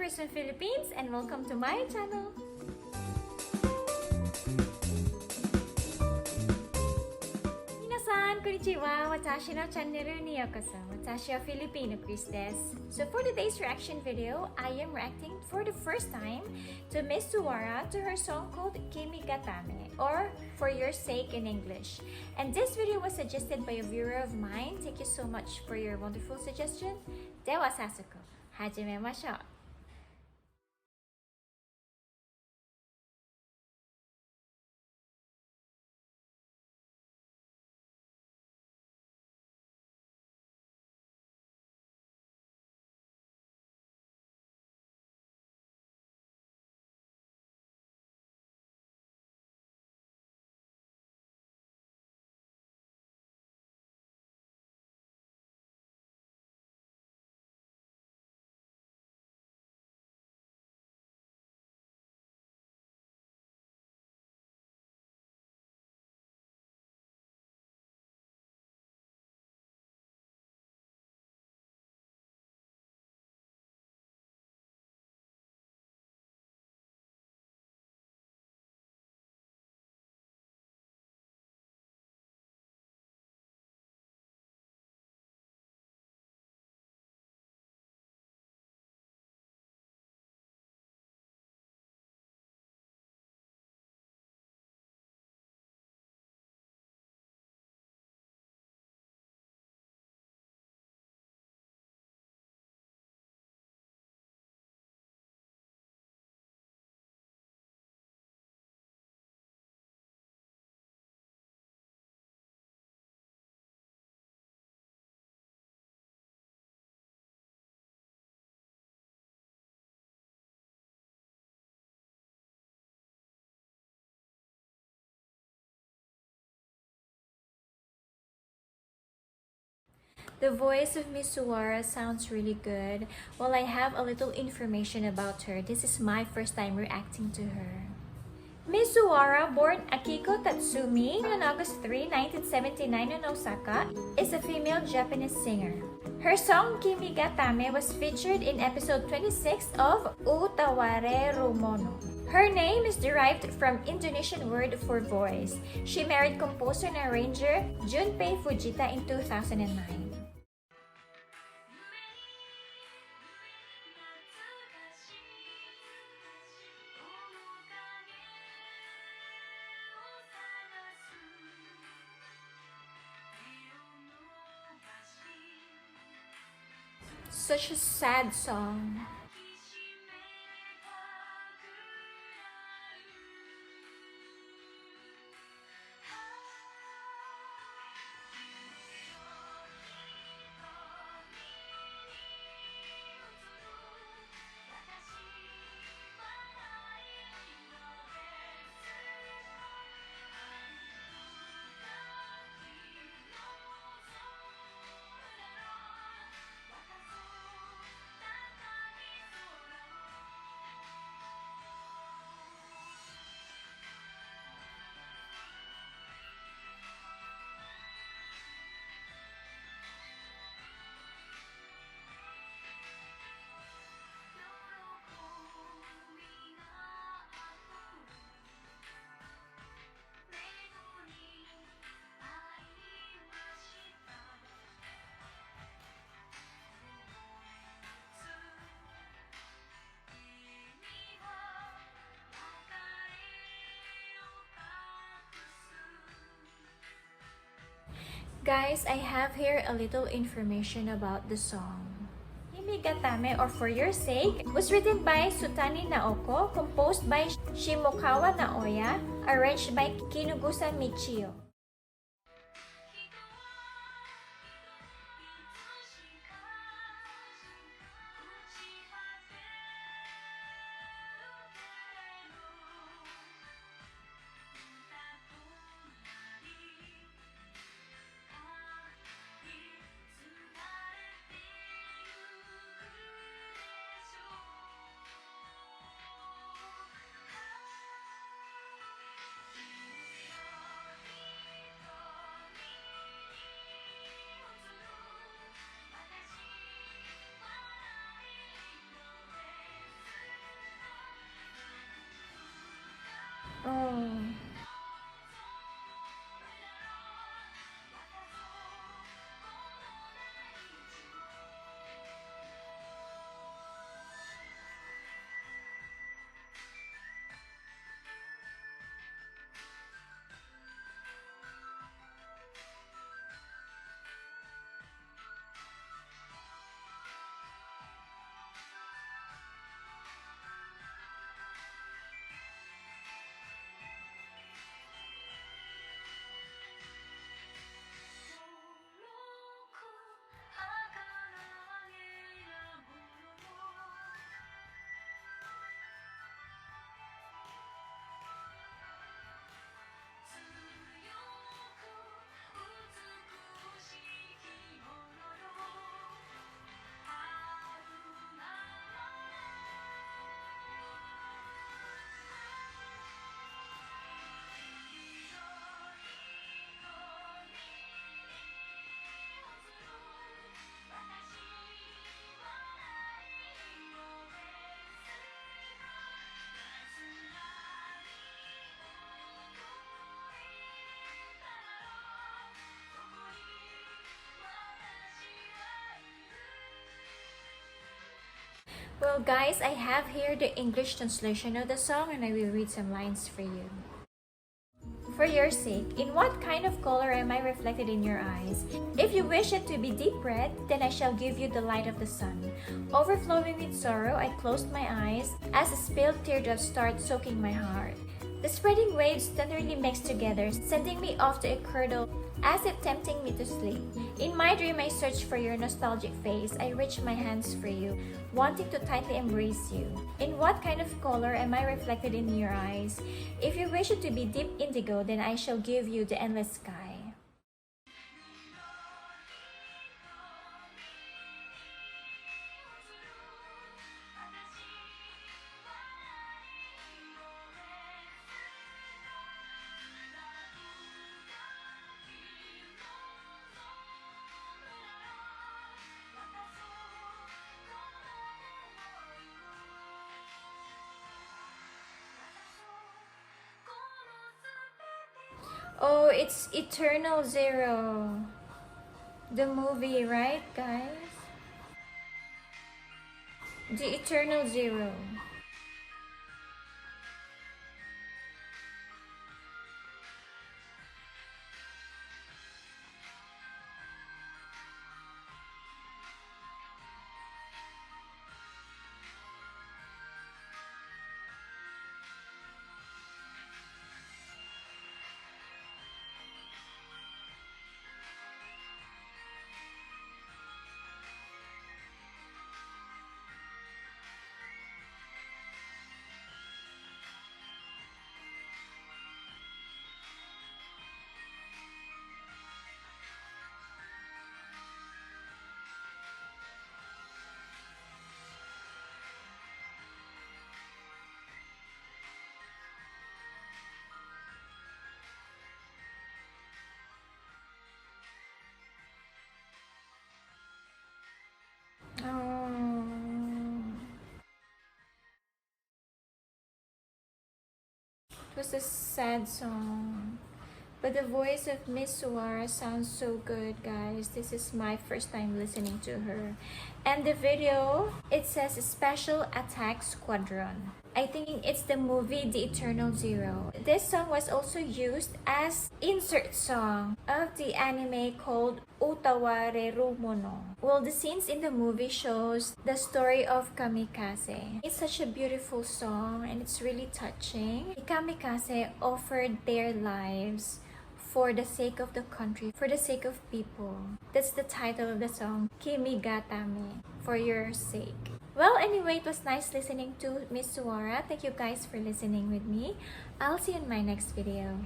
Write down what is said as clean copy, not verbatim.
YouTubers from Philippines and welcome to my channel! 皆さん、こんにちは。私のチャンネルにようこそ。私はフィリピンのクリスです。So for today's reaction video, I am reacting for the first time to Miss Suara to her song called Kimi Gatame, or For Your Sake in English. And this video was suggested by a viewer of mine. Thank you so much for your wonderful suggestion. では早速始めましょう。The voice of Miss Suara sounds really good. While I have a little information about her, this is my first time reacting to her. Miss Suara, born Akiko Tatsumi on August 3, 1979 in Osaka, is a female Japanese singer. Her song Kimi Gatame was featured in episode 26 of Utaware Rumono. Her name is derived from Indonesian word for voice. She married composer and arranger Junpei Fujita in 2009. Such a sad song. Guys, I have here a little information about the song. Kimi Gatame, or For Your Sake, was written by Sutani Naoko, composed by Shimokawa Naoya, arranged by Kinugusa Michio. Well guys, I have here the English translation of the song and I will read some lines for you. For your sake, in what kind of color am I reflected in your eyes? If you wish it to be deep red, then I shall give you the light of the sun. Overflowing with sorrow, I closed my eyes as the spilled teardrops start soaking my heart. The spreading waves tenderly mix together, sending me off to a cradle as if tempting me to sleep. In my dream, I search for your nostalgic face. I reach my hands for you, wanting to tightly embrace you. In what kind of color am I reflected in your eyes? If you wish it to be deep indigo, then I shall give you the endless sky. Oh, it's Eternal Zero. The movie, right, guys? The Eternal Zero. It was a sad song, but the voice of Miss Suara sounds so good, guys. This is my first time listening to her. And the video, it says Special Attack Squadron. I think it's the movie The Eternal Zero. This song was also used as insert song of the anime called Utawareru Mono. Well, the scenes in the movie shows the story of Kamikaze. It's such a beautiful song and it's really touching. The Kamikaze offered their lives for the sake of the country, for the sake of people. That's the title of the song, Kimigaze Pilots, for your sake. Well, anyway, it was nice listening to Miss Suara. Thank you guys for listening with me. I'll see you in my next video.